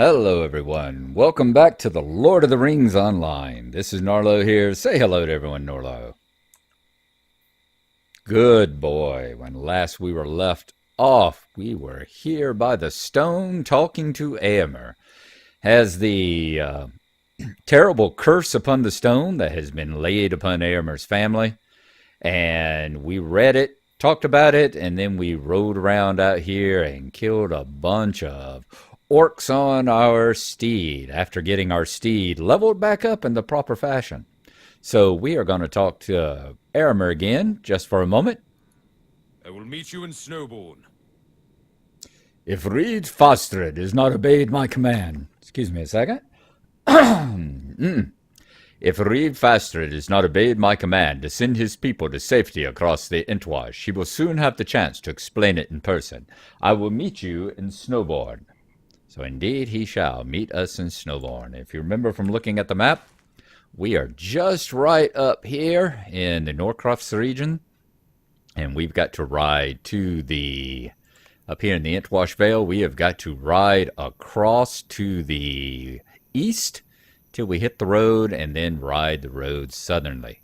Hello, everyone. Welcome back to the Lord of the Rings Online. This is Gnarlo here. Say hello to everyone, Gnarlo. Good boy. When last we were left off, we were here by the stone talking to Eomer. Has the terrible curse upon the stone that has been laid upon Eomer's family. And we read it, talked about it, and then we rode around out here and killed a bunch of orcs on our steed after getting our steed leveled back up in the proper fashion. So we are going to talk to Eomer again just for a moment. I will meet you in Snowbourne. If Reeve Fastred has not obeyed my command, excuse me a second. If Reeve Fastred has not obeyed my command to send his people to safety across the Entwash, he will soon have the chance to explain it in person. I will meet you in Snowbourne. So indeed he shall meet us in Snowbourne. If you remember from looking at the map, we are just right up here in the Norcrofts region. And we've got to ride to up here in the Entwash Vale, we have got to ride across to the east till we hit the road and then ride the road southernly.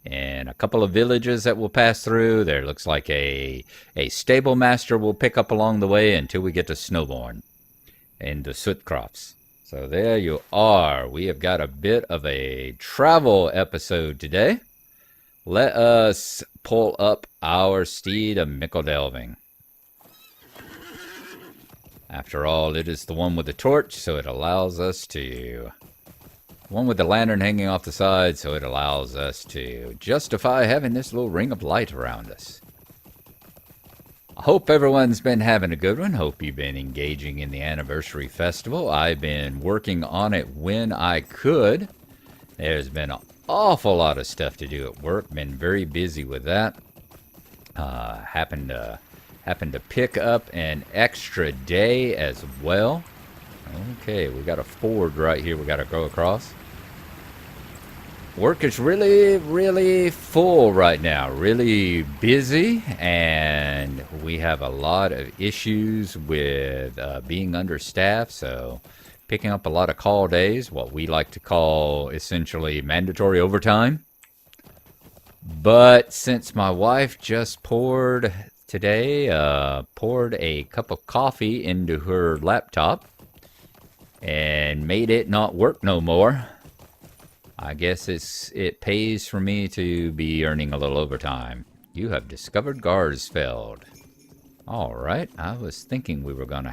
And a couple of villages that we'll pass through. There looks like a stable master we'll pick up along the way until we get to Snowbourne and the Sootcrofts. So there you are. We have got a bit of a travel episode today. Let us pull up our steed of Mickle Delving. After all, it is the one with the torch, so it allows us to... one with the lantern hanging off the side, so it allows us to justify having this little ring of light around us. I hope everyone's been having a good one. Hope you've been engaging in the anniversary festival. I've been working on it when I could. There's been an awful lot of stuff to do at work. Been very busy with that. Happened to pick up an extra day as well. Okay, we got a ford right here we got to go across. Work is really full right now, really busy, and we have a lot of issues with being understaffed, so picking up a lot of call days, what we like to call essentially mandatory overtime. But since my wife just poured a cup of coffee into her laptop and made it not work no more, I guess it pays for me to be earning a little overtime. You have discovered Garsfeld. All right, I was thinking we were going to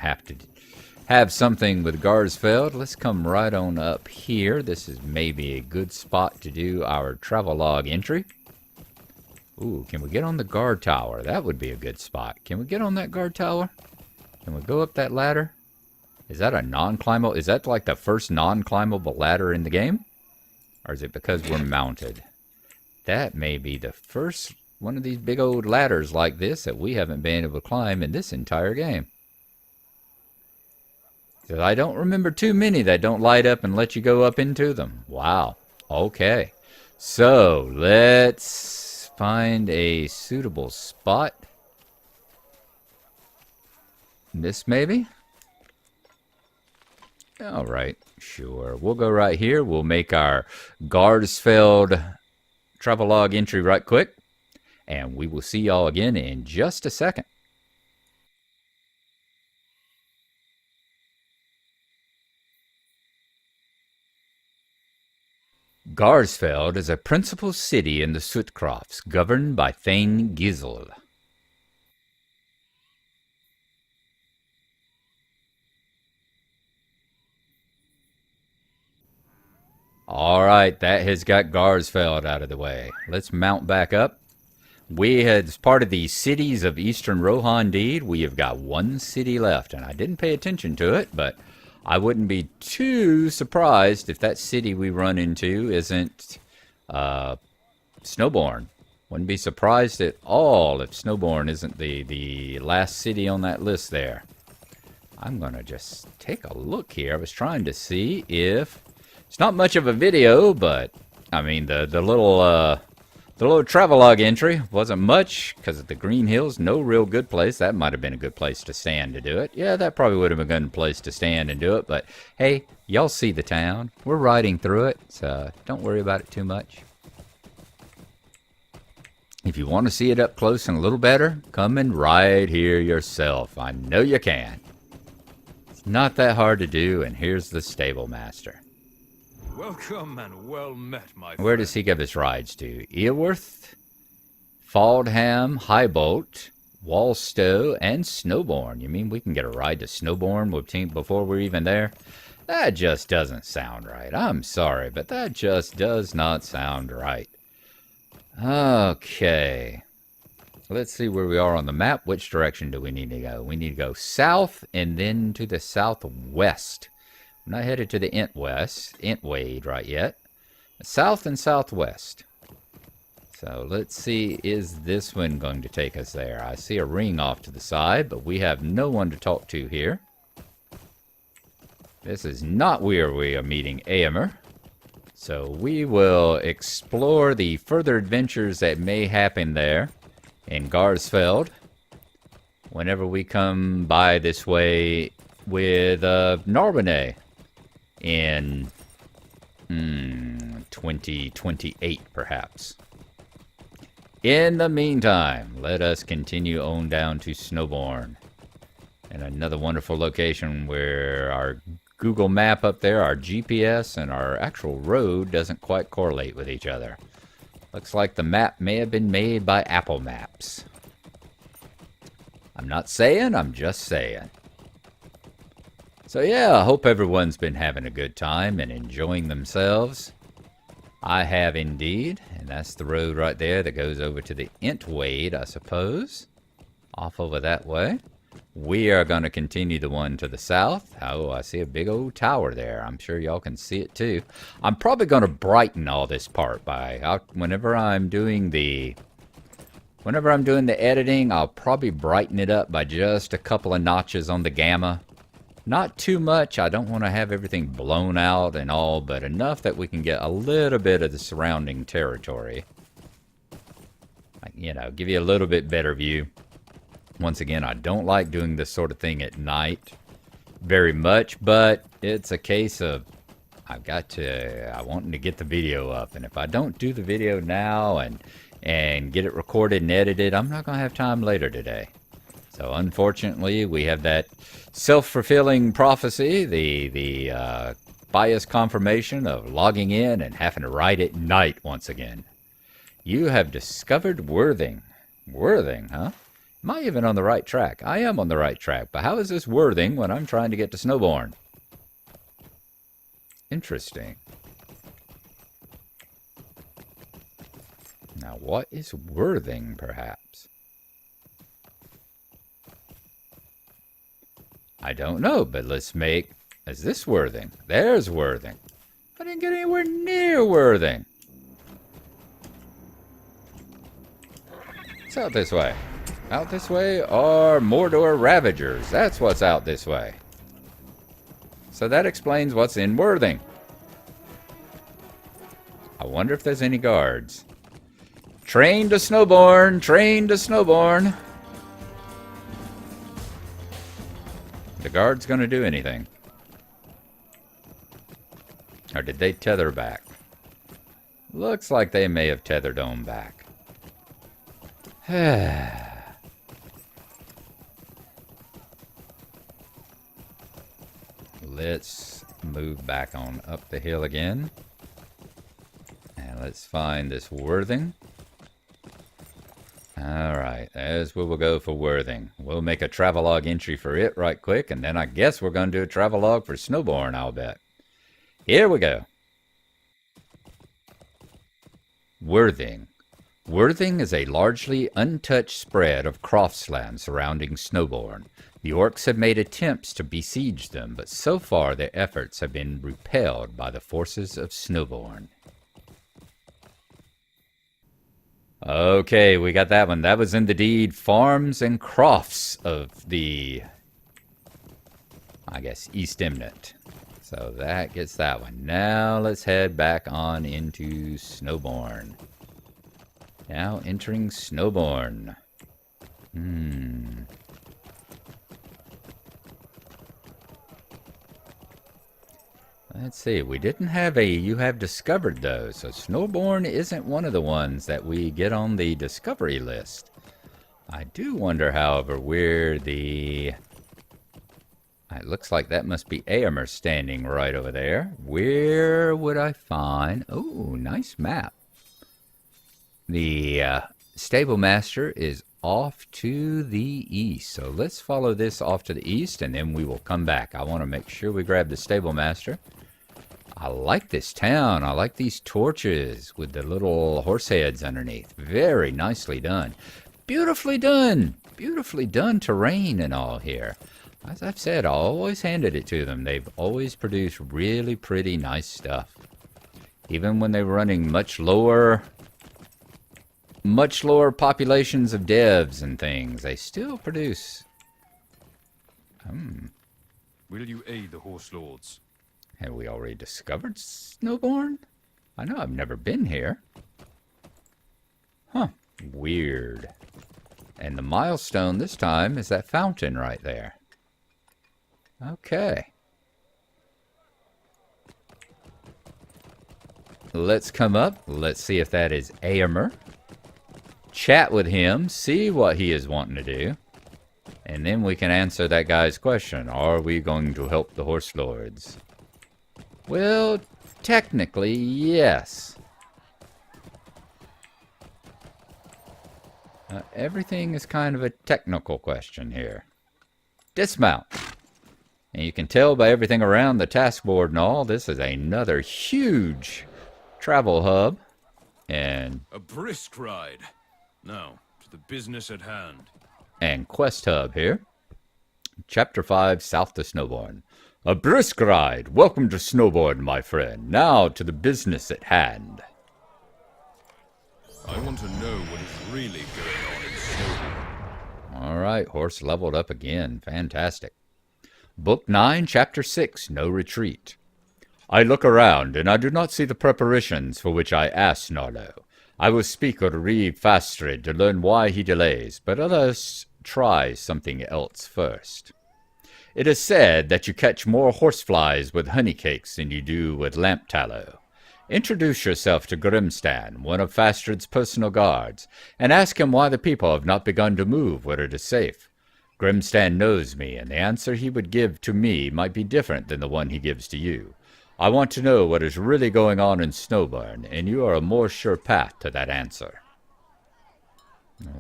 have something with Garsfeld. Let's come right on up here. This is maybe a good spot to do our travelogue entry. Ooh, can we get on the guard tower? That would be a good spot. Can we get on that guard tower? Can we go up that ladder? Is that a non-climbable? Is that like the first non-climbable ladder in the game? Or is it because we're mounted? That may be the first one of these big old ladders like this that we haven't been able to climb in this entire game. Because I don't remember too many that don't light up and let you go up into them. Wow. Okay. So, let's find a suitable spot. This maybe? All right, sure. We'll go right here. We'll make our Garsfeld travelogue entry right quick. And we will see y'all again in just a second. Garsfeld is a principal city in the Sootcrofts, governed by Thane Gisel. All right, that has got Garsfeld out of the way. Let's mount back up. We had, as part of the cities of Eastern Rohan deed, we have got one city left, and I didn't pay attention to it, but I wouldn't be too surprised if that city we run into isn't Snowbourne. Wouldn't be surprised at all if Snowbourne isn't the last city on that list there. I'm going to just take a look here. I was trying to see if... It's not much of a video, but, I mean, the little The little travelogue entry wasn't much because of the Green Hills. No real good place. That might have been a good place to stand to do it. Yeah, that probably would have been a good place to stand and do it. But hey, y'all see the town. We're riding through it, so don't worry about it too much. If you want to see it up close and a little better, come and ride here yourself. I know you can. It's not that hard to do, and here's the stable master. Welcome and well met, my friend. Where does he give his rides to? Eoworth, Faldham, Highbolt, Walstow, and Snowbourne. You mean we can get a ride to Snowbourne before we're even there? That just doesn't sound right. I'm sorry, but that just does not sound right. Okay. Let's see where we are on the map. Which direction do we need to go? We need to go south and then to the southwest. I'm not headed to the Entwade right yet. South and southwest. So let's see, is this one going to take us there? I see a ring off to the side, but we have no one to talk to here. This is not where we are meeting Eomer. So we will explore the further adventures that may happen there in Garsfeld whenever we come by this way with Narbonne in 2028 perhaps. In the meantime, let us continue on down to Snowbourne, and another wonderful location where our Google map up there, our GPS, and our actual road doesn't quite correlate with each other. Looks like the map may have been made by Apple Maps. I'm not saying, I'm just saying. So yeah, I hope everyone's been having a good time and enjoying themselves. I have indeed, and that's the road right there that goes over to the Entwade, I suppose. Off over that way. We are going to continue the one to the south. Oh, I see a big old tower there. I'm sure y'all can see it too. I'm probably going to brighten all this part by whenever I'm doing the editing, I'll probably brighten it up by just a couple of notches on the gamma. Not too much. I don't want to have everything blown out and all, but enough that we can get a little bit of the surrounding territory. You know, give you a little bit better view. Once again, I don't like doing this sort of thing at night very much, but it's a case of I wanting to get the video up, and if I don't do the video now and get it recorded and edited, I'm not going to have time later today. So unfortunately, we have that self-fulfilling prophecy, the bias confirmation of logging in and having to write at night once again. You have discovered Worthing. Worthing, huh? Am I even on the right track? I am on the right track, but how is this Worthing when I'm trying to get to Snowbourne? Interesting. Now, what is Worthing, perhaps? I don't know, but let's make... Is this Worthing? There's Worthing. I didn't get anywhere near Worthing. It's out this way. Out this way are Mordor Ravagers. That's what's out this way. So that explains what's in Worthing. I wonder if there's any guards. Train to Snowbourne! Train to Snowbourne! The guard's gonna do anything. Or did they tether back? Looks like they may have tethered on back. Let's move back on up the hill again. And let's find this Worthing. Alright, there's where we'll go for Worthing. We'll make a travelogue entry for it right quick, and then I guess we're going to do a travelogue for Snowbourne, I'll bet. Here we go. Worthing. Worthing is a largely untouched spread of croftsland surrounding Snowbourne. The orcs have made attempts to besiege them, but so far their efforts have been repelled by the forces of Snowbourne. Okay, we got that one. That was in the deed Farms and Crofts of the, I guess, East Emnet. So that gets that one. Now let's head back on into Snowbourne. Now entering Snowbourne. Let's see, we didn't have a you have discovered though, so Snowbourne isn't one of the ones that we get on the discovery list. I do wonder, however, where the... It looks like that must be Eomer standing right over there. Where would I find... Oh, nice map. The stable master is off to the east. So let's follow this off to the east, and then we will come back. I want to make sure we grab the stable master. I like this town. I like these torches with the little horse heads underneath. Very nicely done. Beautifully done. Beautifully done terrain and all here. As I've said, I always handed it to them. They've always produced really pretty nice stuff. Even when they were running much lower populations of devs and things, they still produce. Will you aid the horse lords? Have we already discovered Snowbourne? I know I've never been here. Huh. Weird. And the milestone this time is that fountain right there. Okay. Let's come up. Let's see if that is Eomer. Chat with him. See what he is wanting to do. And then we can answer that guy's question. Are we going to help the horse lords? Well, technically, yes. Everything is kind of a technical question here. Dismount. And you can tell by everything around the task board and all, this is another huge travel hub. And A brisk ride. Now, to the business at hand. and quest hub here. Chapter 5, South to Snowbourne. A brisk ride. Welcome to Snowbourne, my friend. Now to the business at hand. I want to know what is really going on in Snowbourne. Alright, horse leveled up again. Fantastic. Book 9, Chapter 6, No Retreat. I look around, and I do not see the preparations for which I asked Gnarlo. I will speak with Reeve Fastred to learn why he delays, but let us try something else first. It is said that you catch more horseflies with honey cakes than you do with lamp tallow. Introduce yourself to Grimstan, one of Fastred's personal guards, and ask him why the people have not begun to move where it is safe. Grimstan knows me, and the answer he would give to me might be different than the one he gives to you. I want to know what is really going on in Snowbourne, and you are a more sure path to that answer.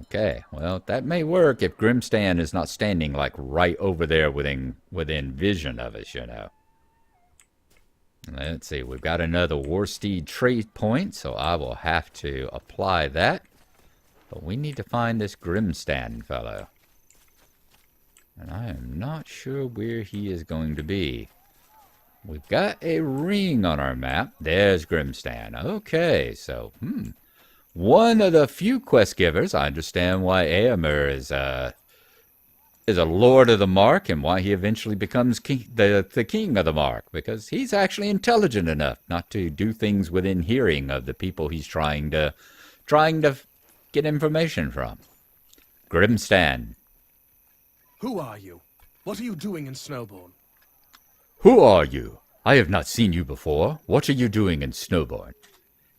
Okay, well, that may work if Grimstan is not standing, like, right over there within vision of us, you know. Let's see, we've got another Warsteed trait point, so I will have to apply that. But we need to find this Grimstan fellow. And I am not sure where he is going to be. We've got a ring on our map. There's Grimstan. Okay, so, one of the few quest givers. I understand why Eomer is a lord of the mark and why he eventually becomes the king of the mark, because he's actually intelligent enough not to do things within hearing of the people he's trying to get information from. Grimstan. Who are you? What are you doing in Snowbourne? Who are you? I have not seen you before. What are you doing in Snowbourne?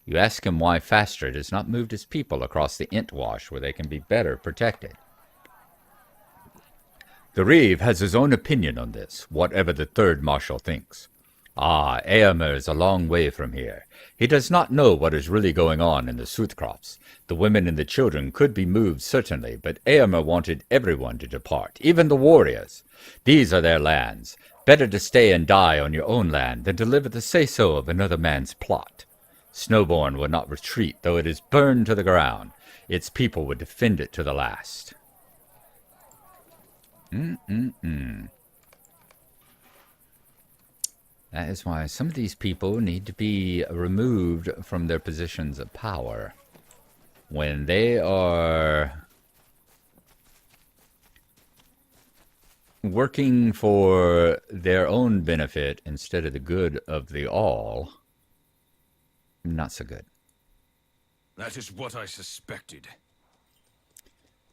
You ask him why Fastred has not moved his people across the Intwash where they can be better protected. The Reeve has his own opinion on this, whatever the Third Marshal thinks. Ah, Eomer is a long way from here. He does not know what is really going on in the Soothcrofts. The women and the children could be moved, certainly, but Eomer wanted everyone to depart, even the warriors. These are their lands. Better to stay and die on your own land than to live at the say-so of another man's plot. Snowbourne will not retreat, though it is burned to the ground. Its people would defend it to the last. That is why some of these people need to be removed from their positions of power. When they are working for their own benefit instead of the good of the all, not so good. That is what I suspected.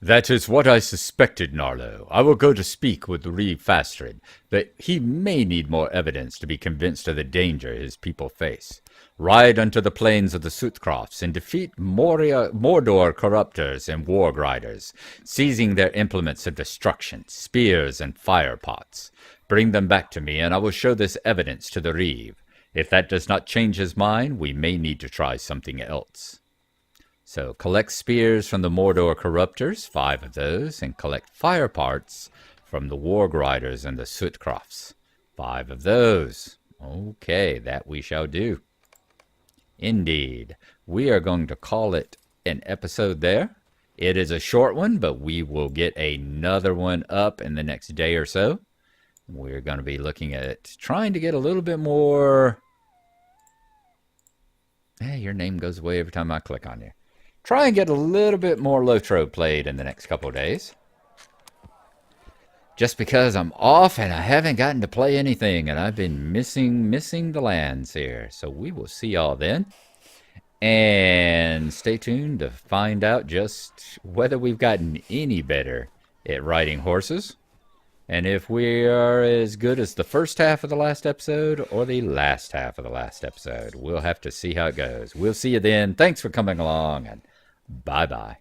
That is what I suspected, Gnarlo. I will go to speak with Reeve Fastred, but he may need more evidence to be convinced of the danger his people face. Ride unto the plains of the Soothcrofts and defeat Mordor corruptors and warg riders, seizing their implements of destruction, spears and fire pots. Bring them back to me, and I will show this evidence to the Reeve. If that does not change his mind, we may need to try something else. So collect spears from the Mordor corruptors, 5 of those, and collect fire parts from the warg riders and the Soothcrofts, 5 of those. Okay, that we shall do. Indeed. We are going to call it an episode there. It is a short one, but we will get another one up in the next day or so. We're going to be looking at trying to get a little bit more... Hey, your name goes away every time I click on you. Try and get a little bit more LOTRO played in the next couple of days. Just because I'm off and I haven't gotten to play anything, and I've been missing the lands here. So we will see y'all then. And stay tuned to find out just whether we've gotten any better at riding horses. And if we are as good as the first half of the last episode or the last half of the last episode. We'll have to see how it goes. We'll see you then. Thanks for coming along, and bye-bye.